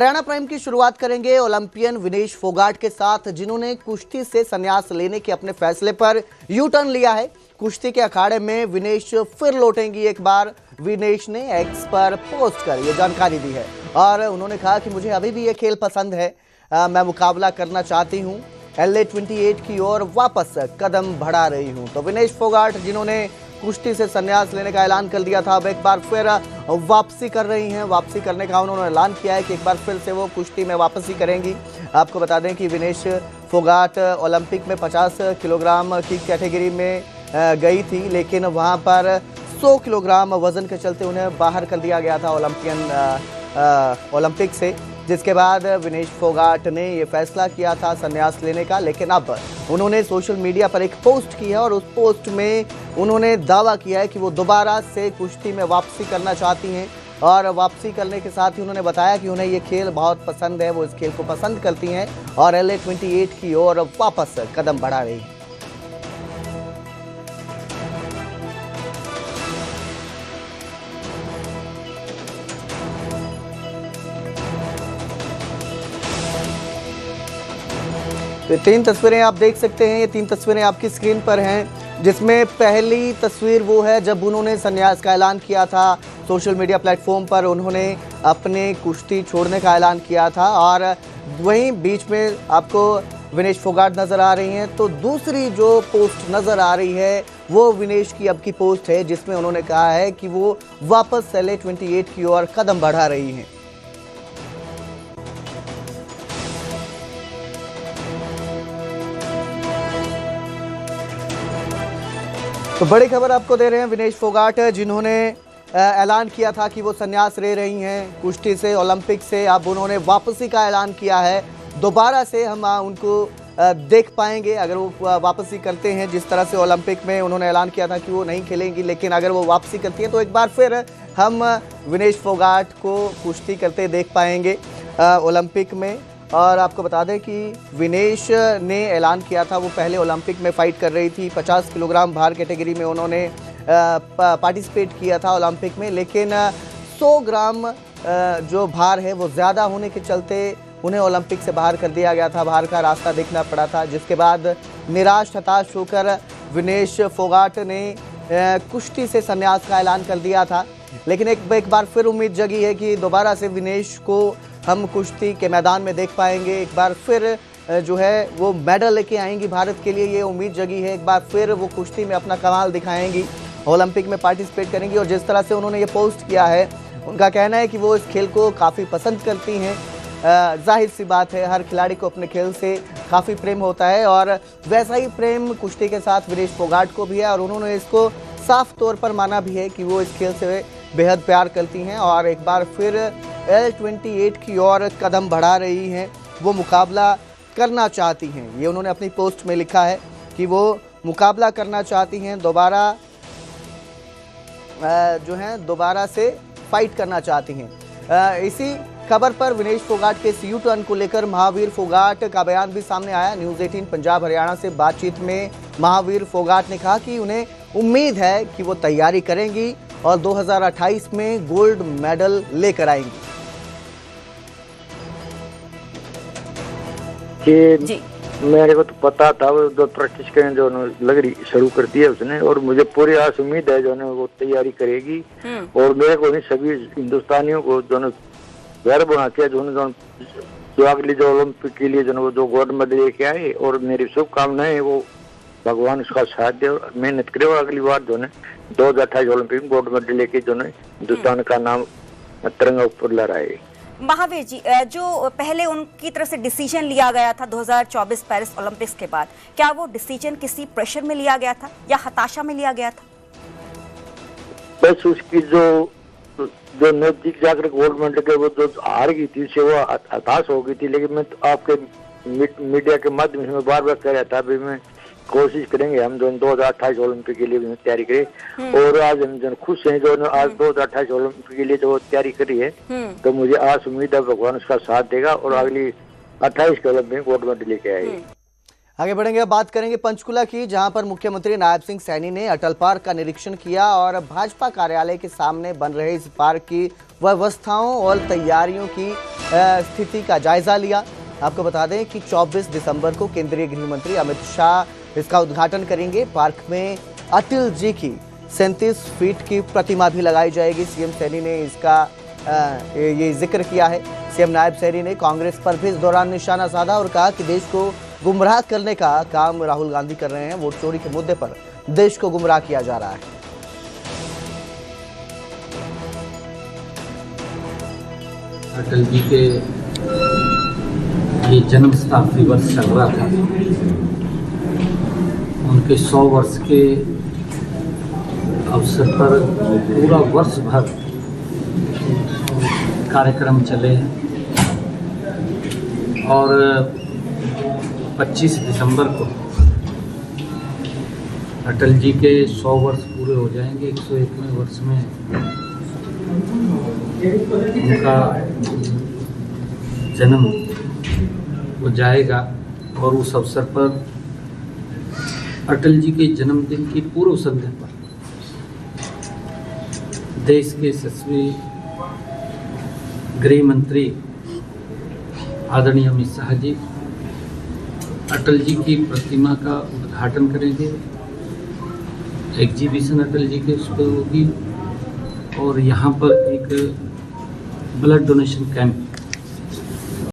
Haryana prime की शुरुआत करेंगे ओलंपियन विनेश फोगाट के साथ, जिन्होंने कुश्ती से संन्यास लेने के अपने फैसले पर यू टर्न लिया है। कुश्ती के अखाड़े में विनेश फिर लौटेंगी एक बार। विनेश ने एक्स पर पोस्ट कर ये जानकारी दी है और उन्होंने कहा कि मुझे अभी भी ये खेल पसंद है, मैं मुकाबला करना चाहती हूँ, LA 28 की ओर वापस कदम बढ़ा रही हूँ। तो विनेश फोगाट, जिन्होंने कुश्ती से संन्यास लेने का ऐलान कर दिया था, अब एक बार फिर वापसी कर रही हैं। वापसी करने का उन्होंने ऐलान किया है कि एक बार फिर से वो कुश्ती में वापसी करेंगी। आपको बता दें कि विनेश फोगाट ओलंपिक में 50 किलोग्राम की कैटेगरी में गई थी, लेकिन वहां पर 100 किलोग्राम वजन के चलते उन्हें बाहर कर दिया गया था ओलंपिक से, जिसके बाद विनेश फोगाट ने ये फैसला किया था संन्यास लेने का। लेकिन अब उन्होंने सोशल मीडिया पर एक पोस्ट की है और उस पोस्ट में उन्होंने दावा किया है कि वो दोबारा से कुश्ती में वापसी करना चाहती हैं। और वापसी करने के साथ ही उन्होंने बताया कि उन्हें ये खेल बहुत पसंद है, वो इस खेल को पसंद करती हैं और LA 28 की ओर वापस कदम बढ़ा रही हैं। तो 3 तस्वीरें आप देख सकते हैं, ये 3 तस्वीरें आपकी स्क्रीन पर हैं, जिसमें पहली तस्वीर वो है जब उन्होंने संन्यास का ऐलान किया था। सोशल मीडिया प्लेटफॉर्म पर उन्होंने अपने कुश्ती छोड़ने का ऐलान किया था और वहीं बीच में आपको विनेश फोगाट नज़र आ रही हैं। तो दूसरी जो पोस्ट नज़र आ रही है वो विनेश की अब की पोस्ट है, जिसमें उन्होंने कहा है कि वो वापस LA 28 की ओर कदम बढ़ा रही हैं। तो बड़ी खबर आपको दे रहे हैं, विनेश फोगाट जिन्होंने ऐलान किया था कि वो संन्यास ले रही हैं कुश्ती से, ओलंपिक से, अब उन्होंने वापसी का ऐलान किया है। दोबारा से हम उनको देख पाएंगे अगर वो वापसी करते हैं। जिस तरह से ओलंपिक में उन्होंने ऐलान किया था कि वो नहीं खेलेंगी, लेकिन अगर वो वापसी करती हैं तो एक बार फिर हम विनेश फोगाट को कुश्ती करते देख पाएंगे ओलंपिक में। और आपको बता दें कि विनेश ने ऐलान किया था, वो पहले ओलंपिक में फ़ाइट कर रही थी, 50 किलोग्राम भार कैटेगरी में उन्होंने पार्टिसिपेट किया था ओलंपिक में, लेकिन 100 ग्राम जो भार है वो ज़्यादा होने के चलते उन्हें ओलंपिक से बाहर कर दिया गया था, बाहर का रास्ता देखना पड़ा था। जिसके बाद निराश हताश होकर विनेश फोगाट ने कुश्ती से संन्यास का ऐलान कर दिया था। लेकिन एक बार फिर उम्मीद जगी है कि दोबारा से विनेश को हम कुश्ती के मैदान में देख पाएंगे। एक बार फिर जो है वो मेडल लेके आएंगी भारत के लिए, ये उम्मीद जगी है। एक बार फिर वो कुश्ती में अपना कमाल दिखाएंगी, ओलंपिक में पार्टिसिपेट करेंगी। और जिस तरह से उन्होंने ये पोस्ट किया है, उनका कहना है कि वो इस खेल को काफ़ी पसंद करती हैं। जाहिर सी बात है, हर खिलाड़ी को अपने खेल से काफ़ी प्रेम होता है और वैसा ही प्रेम कुश्ती के साथ विनेश फोगाट को भी है। और उन्होंने इसको साफ तौर पर माना भी है कि वो इस खेल से बेहद प्यार करती हैं और एक बार फिर LA 28 की ओर कदम बढ़ा रही हैं, वो मुकाबला करना चाहती हैं। ये उन्होंने अपनी पोस्ट में लिखा है कि वो मुकाबला करना चाहती हैं, दोबारा जो है दोबारा से फाइट करना चाहती हैं। इसी खबर पर विनेश फोगाट के इस यू टर्न को लेकर महावीर फोगाट का बयान भी सामने आया। न्यूज़ 18 पंजाब हरियाणा से बातचीत में महावीर फोगाट ने कहा कि उन्हें उम्मीद है कि वो तैयारी करेंगी और 2028 में गोल्ड मेडल लेकर आएंगी। जी मेरे को तो पता था, वो जो प्रैक्टिस करें जो लग रही शुरू कर दी है उसने, और मुझे पूरी आस उम्मीद है जो वो तैयारी करेगी। और मेरे को नहीं, सभी हिंदुस्तानियों को जो गर्व होना चाहिए जो अगली जो ओलंपिक के लिए जो गोल्ड मेडल लेके आए। और मेरी शुभकामनाएं, वो भगवान उसका साथ दे और मेहनत करे और अगली बार 2028 ओलंपिक में गोल्ड मेडल लेके हिंदुस्तान का नाम तिरंगा ऊपर लहराए। महावीर जी, जो पहले उनकी तरफ से डिसीजन लिया गया था 2024 पेरिस ओलंपिक्स के बाद, क्या वो डिसीजन किसी प्रेशर में लिया गया था या हताशा में लिया गया था? बस उसकी जो नजदीक जाकर गोल्ड मेडल के वो जो हार गई थी, उससे वो हताश हो गई थी। लेकिन मैं तो आपके मीडिया के माध्यम से बार बार कह रहा था, अभी मैं कोशिश करेंगे हम जो 2028 ओलंपिक के लिए भी तैयारी करें। और आज हम जो खुश हैं जो आज 2028 ओलंपिक के लिए जो तैयारी करी है, तो मुझे आस उम्मीद है भगवान उसका साथ देगा और अगली 28 के ओलंपिक गोल्ड मेडल लेके आएगी। आगे बढ़ेंगे, अब बात करेंगे पंचकुला की, जहां पर मुख्यमंत्री नायब सिंह सैनी ने अटल पार्क का निरीक्षण किया और भाजपा कार्यालय के सामने बन रहे इस पार्क की व्यवस्थाओं और तैयारियों की स्थिति का जायजा लिया। आपको बता दें कि 24 दिसंबर को केंद्रीय गृह मंत्री अमित शाह इसका उद्घाटन करेंगे। पार्क में अटल जी की 37 फीट की प्रतिमा भी लगाई जाएगी। सीएम सैनी ने इसका ये जिक्र किया है। सीएम नायब सैनी ने कांग्रेस पर भी इस दौरान निशाना साधा और कहा कि देश को गुमराह करने का काम राहुल गांधी कर रहे हैं। वोट चोरी के मुद्दे पर देश को गुमराह किया जा रहा है। अटल जी के ये जन्म शताब्दी वर्ष चल रहा था, उनके 100 वर्ष के अवसर पर पूरा वर्ष भर कार्यक्रम चले और 25 दिसंबर को अटल जी के 100 वर्ष पूरे हो जाएंगे। 101वें वर्ष में उनका जन्म हो जाएगा और उस अवसर पर अटल जी के जन्मदिन की पूर्व संध्या पर देश के यशस्वी गृह मंत्री आदरणीय अमित शाह जी अटल जी की प्रतिमा का उद्घाटन करेंगे। एग्जीबिशन अटल जी के उस पर होगी और यहाँ पर एक ब्लड डोनेशन कैंप